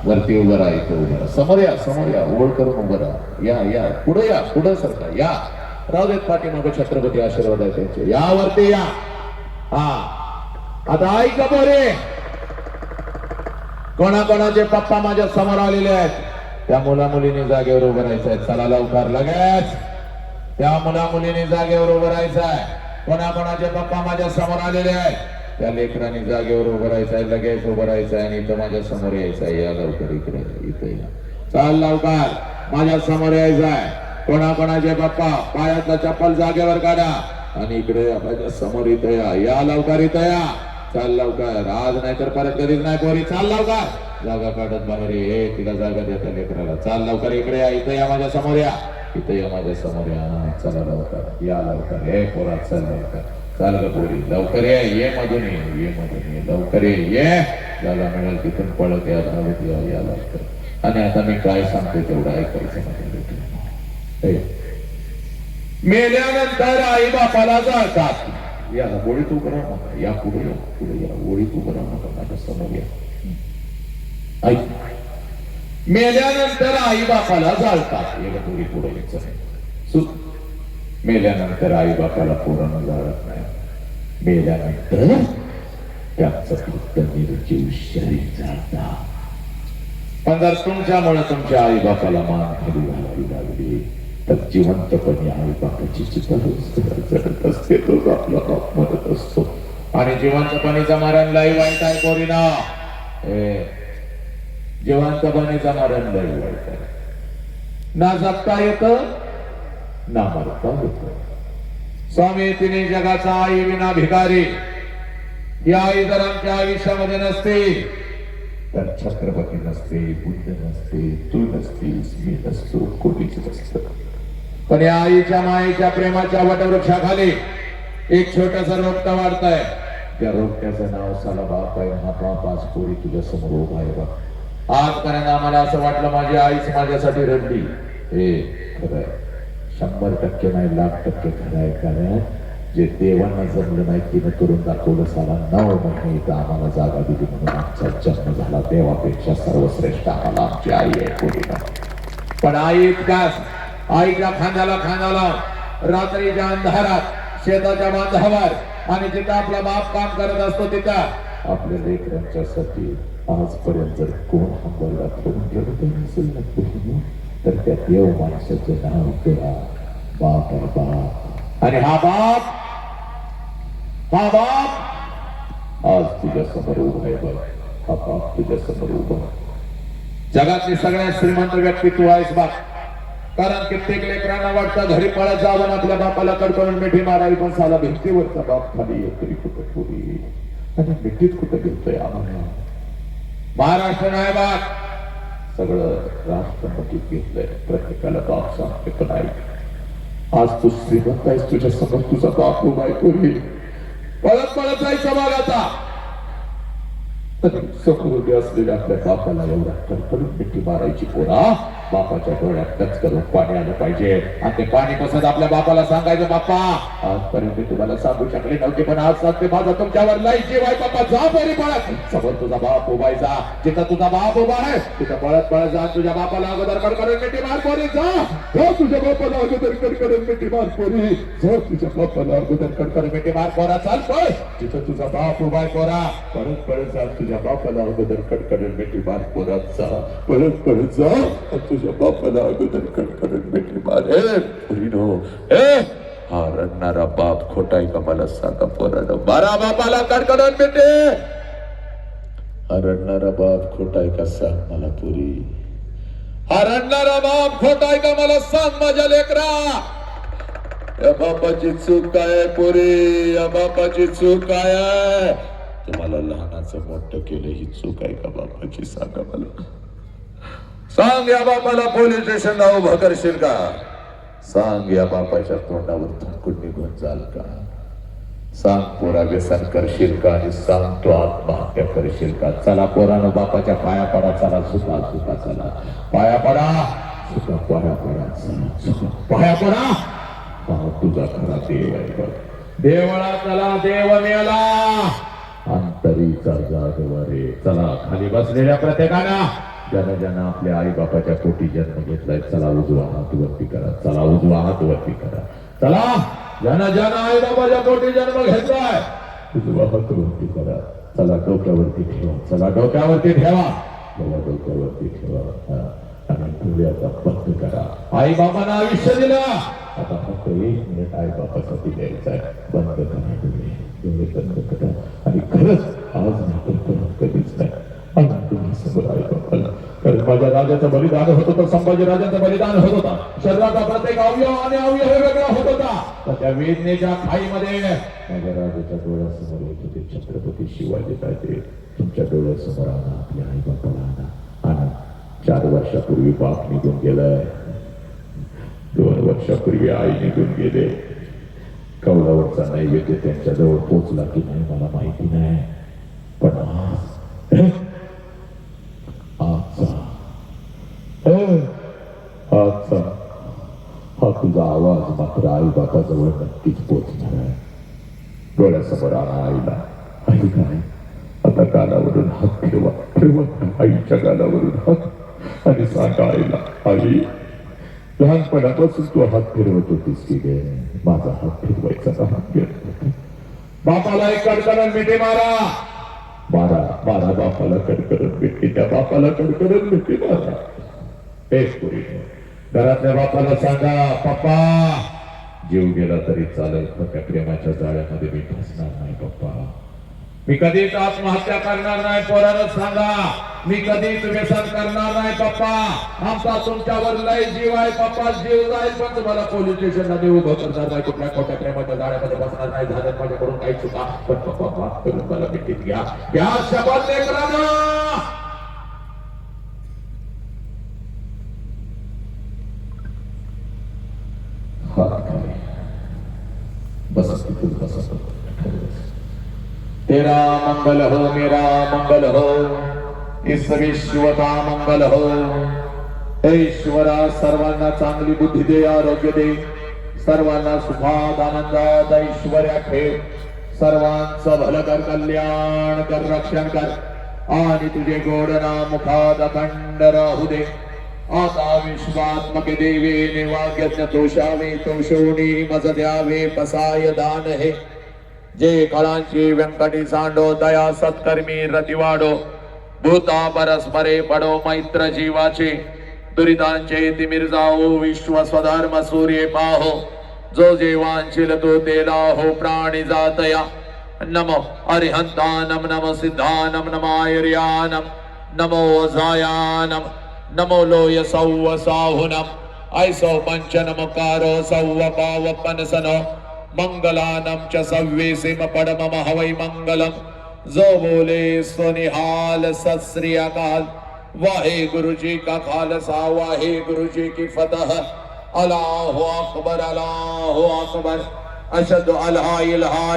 वरती उभं राहा, इथं उभं राहा, समोर या ओढ करून उभं राहा, या पुढे सरका, या राहू देत पाठीमागे छत्रपती आशीर्वाद आहे त्यांचे, या वरती या. हा आता ऐक बोरे, कोणाकोणाचे पप्पा माझ्या समोर आलेले आहेत, त्या मुला मुलीने जागेवर उभं राहायचं आहे. चला लवकर लगेच, त्या मुला मुलीने जागेवर उभं राहायचं आहे. कोणाकोणाचे पप्पा माझ्या समोर आलेले आहेत, त्या लेकरांनी जागेवर उभं राहायचं आहे, लगेच उभं राहायचं आहे आणि इथं माझ्या समोर यायचं आहे. या लवकर इकडे, इथे या, चाल लवकर माझ्या समोर यायचं आहे. कोणाकोणाचे पप्पा पायातला चप्पल जागेवर काढा आणि इकडे माझ्या समोर इथं या लवकर इथं या. चाल लवकर, आज नाही तर परत कधीच नाही पोरी, चाल लवकर, जागा काढत बाहेर ये, तिला जागा देता लेकराला. चाल लवकर इकडे या, इथं या माझ्या समोर या, इथं या माझ्या समोर या. चला लवकर या, लवकर हे पोरा, चल लवकर, चाल ग पोरी लवकर ये मधून ये मधून ये, लवकर ये जागा मिळेल तिथून पळत या, धावत या लवकर. आणि आता मी काय सांगतो तेवढं ऐकायचं माझ्या. मेल्यानंतर आई बापाला जाळतात. या ओळीत उभं राहू नका, या पुढे या ओळीत उभं राहू नका, माझ्या समोर या. ऐक, मेल्यानंतर आई बापाला जाळतात. एका पुढे पुढे यायचं नाही. मेल्यानंतर आई बापाला पोरांना जाळत नाही. मेल्यानंतर त्याचं निर्जीव शरीर जाळतात. पण जर तुमच्यामुळे तुमच्या आई बापाला मान खाली घालावी लागली तर जिवंतपणे आई बापाची चित्रत असते, तोच आपला बाप मदत असतो. आणि जिवंतपणीचा मरण लई वाईट आहे पोरीना, जिवंतपणीचा मरण लई वाईट आहे. ना जगता येतं ना मरता येतं. स्वामी तिने जगाचा आई विना भिकारी. ही आई जर आमच्या आयुष्यामध्ये नसते तर छत्रपती नसते, बुद्ध नसते, तू नसतीस, मी नसतो, कोणीच नसतं. पण या आईच्या मायेच्या प्रेमाच्या वटवृक्षाखाली एक छोटंसं रोपटं वाढतंय. त्या रोपट्याचं नाव साला बाप आहे. हा बाप आज पोरी तुझ्या समोर उभा आहे बा. आजपर्यंत आम्हाला असं वाटलं माझी आईच माझ्यासाठी रडली. हे खरंय, 100% नाही, 1,00,000% खरं आहे. कारण जे देवांना जमलं नाही तिनं करून दाखवलं. साला 9 महिने इथं आम्हाला जागा दिली म्हणून आमचा जन्म झाला. देवापेक्षा सर्वश्रेष्ठ आम्हाला आमची आई आहे पोरीला. पण आई इतकाच, आईच्या खांद्याला रात्रीच्या अंधारात शेताच्या बांधावर आणि जिथं आपला बाप काम करत असतो तिथं आपल्या लेकरांच्यासाठी आजपर्यंत जर कोण हंबरला ठेवून गेलं नसेल ना तर त्या देव माणसाचं नाव करा, बाप आहे बाप. आणि हा बाप आज तुझ्या समोर उभा आहे बघ. हा बाप तुझ्या समोर उभा. जगातली सगळ्यात श्रीमंत व्यक्ती तू आहेस बाप. कारण कित्येक लेकरांना वाटतं घरी पळत जावं आपल्या बापाला कडकडून मिठी मारावी, पण साला भिंतीवरचा बाप खाली येतोय कुठं पुरी आणि मिठीत कुठं घेतोय आम्हाला. महाराष्ट्र नाही बाप, सगळं राष्ट्र मिठीत घेतलंय. प्रत्येकाला बाप सांगते. पण ऐक, आज तू श्रीमंत आहेस, तुझ्या समोर तुझा बाप उभा आहे. पूर्वी पळत जायचं बाग आता समृद्धी असलेल्या आपल्या बापाला एवढा कडकडून मिठी मारायची पोरा. बापाच्या डोळ्यात टच करून पाणी आलं पाहिजे. आणि ते पाणी कसं आपल्या बापाला सांगायचं, बाप्पा आजपर्यंत मी तुम्हाला सांगू शकले नव्हते पण आज सांगते, माझा तुमच्यावर लई जीव आहे बाप्पा. जा बरी पळत, समोर तुझा बाप उभायचा. जिथं तुझा बाप उभा आहे तिथं पळत जा. तुझ्या बापाला अगोदर कडकडून मिठी मार पोरी. जा तुझ्या बापाला अगोदर कडकडून मिठी मार पोरी. जा तुझ्या बापाला अगोदर कडकडून मिठी मार पोरा. चाल पळ, जिथं तुझा बाप उभाय पोरा. पळत जा तुझ्या बापाला अगोदर कडकडून मिठी मार पोरा. जा पळत जा तुझ्या बापाला अगोदर कडकडून मिठी मार. हा रडणारा बाप खोटा आहे का मला सांगा पोरानं. मारा बापाला कडकडून मिठी. हा रडणारा बाप खोटा आहे का सांग मला पोरी. हा रडणारा बाप खोटा आहे का मला सांग माझ्या लेकरा. या बापाची चूक काय आहे पोरी, या बापाची चूक काय आहे. तुम्हाला लहानाचं मोठं केलं ही चूक आहे का बापाची सांगा मला. सांग या बापाला पोलीस स्टेशनला उभं करशील का. सांग या बापाच्या तोंडावर थुंकून निघून जाल का. सांग पोरा व्यसन करशील का आणि सांग तो आत्महत्या करशील का. चला पोरानं बापाच्या पाया पडा. चला सुका चला पाया पडा. सुका पाया पडा. तुझा खरा देव आहे बघ. देवळा चला, देव मेला. अंतरीचा जागवारे. चला खाली बसलेल्या प्रत्येकानं ज्यानं आपल्या आई बापाच्या पोटी जन्म घेतलाय, चला उजवा हात वरती करा. चला उजवा हात वरती करा. चला ज्यानं आई बाबाच्या पोटी जन्म घेतलाय, उजवा हात वरती करा. चला डोक्यावरती ठेवा. चला डोक्यावरती ठेवा. चला डोक्यावरती ठेवा. आणि डोळे आता बंद करा. आई बाबांना आयुष्य दिलं, आता फक्त 1 मिनिट आई बापासाठी द्यायचं आहे. बंद करा डोळे. डोळे बंद करा. आणि खरंच आज मात्र परत कधीच नाही. तुम्ही समोर आई बापाला, कारण माझ्या राजाचं बलिदान होत होतं, संभाजी राजाचं बलिदान होत होता. शरीराचा प्रत्येक अवयव आणि अवयव वेगळा होत होता. तर त्या वेदनेच्या खाईमध्ये माझ्या राजाच्या डोळ्यासमोर येत होते छत्रपती शिवाजी राजे. तुमच्या डोळ्यासमोर आणा आपल्या आई बापाला. आणा. 4 वर्षापूर्वी बाप निघून गेलाय. 2 वर्षापूर्वी आई निघून गेले. कौलावरचा नैवेद्य त्यांच्या जवळ पोचला की नाही मला माहिती नाही, पण आजचा हा तुझा आवाज मात्र आई बापाजवळ नक्कीच पोचणार आहे. डोळ्यासमोर आणा आईला. आई काय आता गालावरून हात ठेवा. आईच्या गालावरून हात आणि सांगा आईला, आई लहानपणापासून तू हात फिरवत होतीस की गे, माझा हात फिरवायचा का हात फिरवत. बापाला एक कडकडन मिठी मारा. मारा मारा बापाला कडकडन मिठी. त्या बापाला कडकडन मिठी मारा. घरातल्या बापाला सांगा, पप्पा जीव गेला तरी चालेल, पण त्या प्रेमाच्या जाळ्यामध्ये मी फसणार नाही पप्पा. मी कधीच आत्महत्या करणार नाही. पोराला सांगा, मी कधीच व्यसन करणार नाही पप्पा. आमचा तुमच्यावर लय जीव आहे पप्पा. जीव जाईल पण तुम्हाला पोलीस स्टेशनला देऊ उभं करणार नाही. कुठल्या खोट्या प्रेमाच्या जाळ्यामध्ये बसणार नाही. झालं माझ्याकडून काही चुका, पण पप्पा माफ करून मला मिठीत घ्या. घ्या शपथ लेकरांनो. तेरा मंगल हो, मेरा मंगल हो, इस विश्व का मंगल हो. ईश्वरा सर्वांना चांगली बुद्धी दे, आरोग्य दे. सर्वांना सुखात आनंदात ऐश्वर्या ठेव. सर्वांचं भलं कर, कल्याण कर, रक्षण कर. आणि तुझे गोड नाम मुखात अखंड राहू दे. आता विश्वात्मक देवे निवाग्यज्ञ तोषावे. तोषोनी मज द्यावे पसाय दान हे. जे कळांची व्यंकटी सांडो, दया सत्कर्मी रतिवाडो. भूता परस्परे पडो मैत्र जीवाचे. दुरितांचे तिमिर जाओ, विश्व स्वधर्म सूर्य पाहो. जो जेवांशील तो तेला हो, प्राणी जातया. नमो अरिहंतानम, नमो सिद्धानम, नमायर्यानम, नमो अजायानम, नमो लोय सौव साहुनम. ऐसो पंच नमकारो सौव पावपन सनो. मंगलानम च सव्वेसिम पडमम हवै मंगलम. जो बोले सो निहाल सत श्री अकाल. वाहे गुरु जी का खालसा, वाहे गुरु जी की फतह. अल्लाहु अकबर, अल्लाहु अकबर. अशहदु अल्ला इलाहा